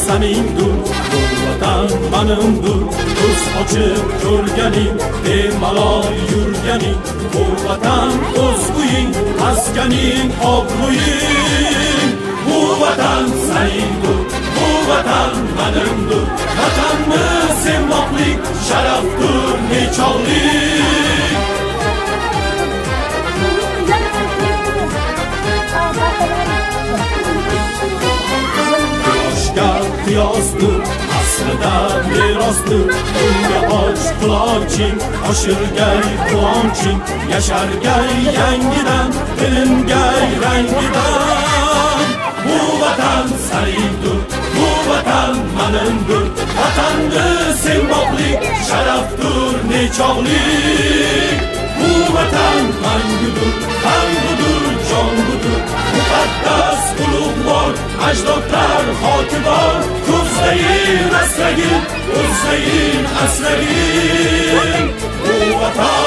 seningdir, bu vatan menimdir. Ko'z ochib ko'rganing, bemalol yurganing, bu vatan o'z uying, maskaning, obro'ying. Bu vatan seningdir, bu vatan menimdir. Vatanni sevmoqlik sharafdir, nechog'lik. Qiyosdir, aslida merosdir. Unga och quloching, oshirgay quvonching, yashargay yangidan, bilimgay rangidan. Bu vatan seningdir, bu vatan menimdir. Vatanni sevmoqlik sharafdir, nechog'lik. Bu vatan mangudir, qangudir, jongudir. Muqaddas ulug'vor ajdodlar xoti bor. Ko'zlayin asragin, o'zlayin asragin. Bu vatan